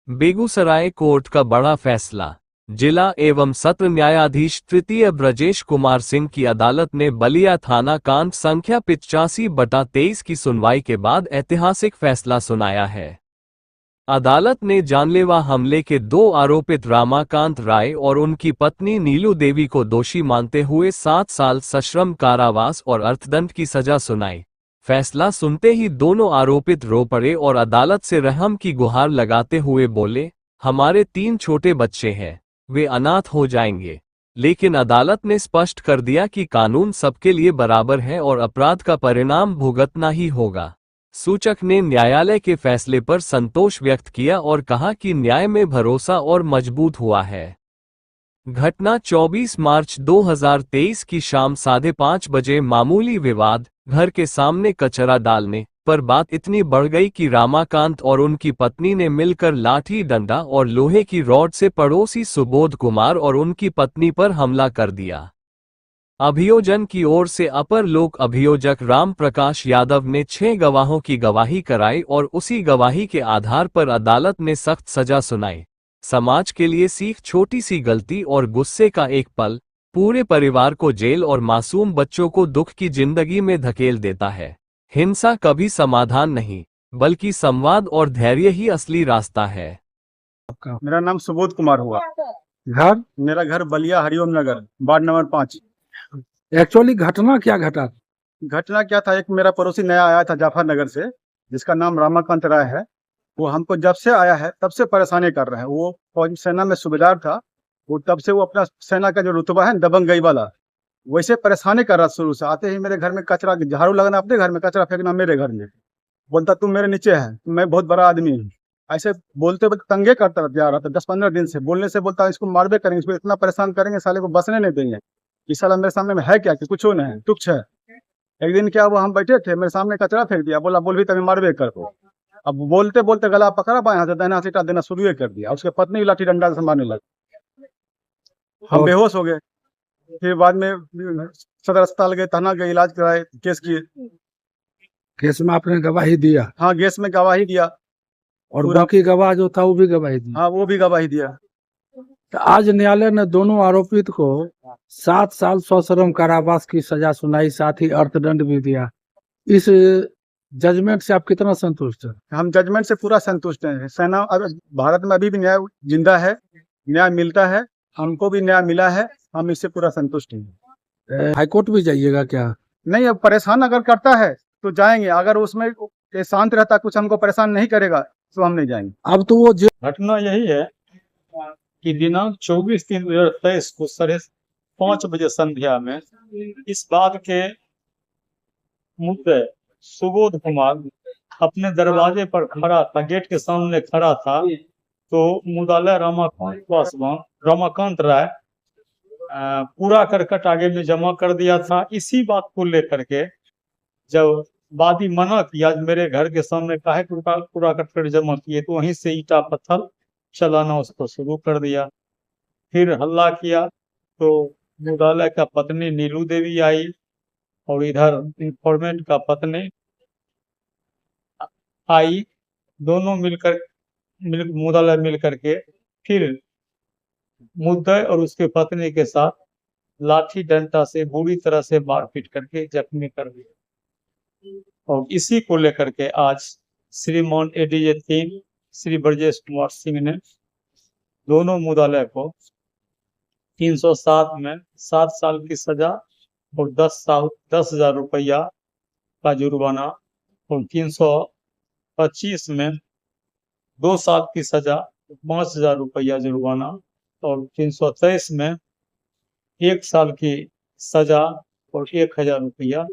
Begusarai court का बड़ा फैसला। जिला एवं सत्र न्यायाधीश तृतीय ब्रजेश कुमार सिंह की अदालत ने बलिया थाना कांड संख्या 85/23 की सुनवाई के बाद ऐतिहासिक फैसला सुनाया है। अदालत ने जानलेवा हमले के 2 आरोपित रामाकांत राय और उनकी पत्नी नीलू देवी को दोषी मानते हुए 7 साल सश्रम कारावास और अर्थदंड की सजा सुनाई। फैसला सुनते ही दोनों आरोपित रो पड़े और अदालत से रहम की गुहार लगाते हुए बोले, हमारे 3 छोटे बच्चे हैं, वे अनाथ हो जाएंगे। लेकिन अदालत ने स्पष्ट कर दिया कि कानून सबके लिए बराबर है और अपराध का परिणाम भुगतना ही होगा। सूचक ने न्यायालय के फैसले पर संतोष व्यक्त किया और कहा कि न्याय में भरोसा और मजबूत हुआ है। घटना 24 मार्च 2023 की शाम 5:30 बजे मामूली विवाद, घर के सामने कचरा डालने पर बात इतनी बढ़ गई कि रामाकांत और उनकी पत्नी ने मिलकर लाठी डंडा और लोहे की रॉड से पड़ोसी सुबोध कुमार और उनकी पत्नी पर हमला कर दिया। अभियोजन की ओर से अपर लोक अभियोजक राम प्रकाश यादव ने 6 गवाहों की गवाही कराई और उसी गवाही के आधार पर अदालत ने सख्त सजा सुनाई। समाज के लिए सीख, छोटी सी गलती और गुस्से का एक पल पूरे परिवार को जेल और मासूम बच्चों को दुख की जिंदगी में धकेल देता है। हिंसा कभी समाधान नहीं, बल्कि संवाद और धैर्य ही असली रास्ता है। मेरा नाम सुबोध कुमार हुआ। घर मेरा घर बलिया हरिओम नगर, वार्ड नंबर 5। एक्चुअली घटना क्या घटा? घटना क्या था, एक मेरा पड़ोसी नया आया था जाफर नगर से, जिसका नाम रामाकांत राय है। वो हमको जब से आया है तब से परेशानी कर रहा है। वो फौज सेना में सूबेदार था। वो तब से वो अपना सेना का जो रुतबा है दबंगई वाला, वैसे परेशानी कर रहा शुरू से। आते ही मेरे घर में कचरा, झाड़ू लगाना अपने घर में, कचरा फेंकना मेरे घर में। बोलता तुम मेरे नीचे है, मैं बहुत बड़ा आदमी हूँ। ऐसे बोलते बोलते तंगे करता जा रहा था 10-15 दिन से। बोलने से बोलता इसको मारबे करेंगे, इसको इतना परेशान करेंगे, साले को बसने नहीं देंगे। इस साला मेरे सामने में है क्या कि कुछ नहीं है, तुच्छ है। एक दिन क्या हुआ, हम बैठे थे, मेरे सामने कचरा फेंक दिया। बोला बोल भी तभी मारबे कर दो। अब बोलते बोलते गला पकड़ा, बाएं हाथ से दाहिना सीटा देना शुरू कर दिया। उसके पत्नी भी लाठी डंडा से मारने लगी। हम बेहोश हो गए। फिर बाद में सदर अस्पताल गए, थाना गए, इलाज कराए, केस किए। केस में आपने गवाही दिया? हाँ, केस में गवाही दिया। और बाकी गवाह जो था वो भी गवाही दी? हाँ, वो भी गवाही दिया। तो आज न्यायालय ने दोनों आरोपित को 7 साल सश्रम कारावास की सजा सुनाई, साथ ही अर्थदंड भी दिया। इस जजमेंट से आप कितना संतुष्ट हैं? हम जजमेंट से पूरा संतुष्ट हैं। सेना भारत में अभी भी न्याय जिंदा है, न्याय मिलता है, हमको भी न्याय मिला है, हम इससे पूरा संतुष्ट हैं। हाईकोर्ट भी जाइएगा क्या? नहीं, अब परेशान अगर करता है तो जाएंगे। अगर उसमें शांत रहता, कुछ हमको परेशान नहीं करेगा, तो हम नहीं जाएंगे। अब तो वो घटना यही है कि दिनांक 24/3/2023 को 5:30 बजे संध्या में इस बात के मुद्दे सुबोध कुमार अपने दरवाजे पर खड़ा था, गेट के सामने खड़ा था। तो मुदालय रामाकांत राय पूरा करकट आगे में जमा कर दिया था। इसी बात को लेकर के जब वादी मना किया, मेरे घर के सामने काहे पूरा करकट जमा किए, तो वहीं से ईटा पत्थर चलाना उसको शुरू कर दिया। फिर हल्ला किया तो मुदालय का पत्नी नीलू देवी आई और इधर इंफॉर्मेंट का पत्नी आई। दोनों मिलकर मुदालय मिलकर के फिर मुद्दे और उसके पत्नी के साथ लाठी डंडा से बुरी तरह से मारपीट करके जख्मी कर दिया। और इसी को लेकर के आज श्रीमान एडीजे 3 श्री ब्रजेश कुमार सिंह ने दोनों मुदालय को 307 में 7 साल की सजा और 10,000 रुपया का जुर्माना, और 325 में 2 साल की सजा 5,000 रुपया जुर्माना, और 323 में 1 साल की सजा और 1,000 रुपया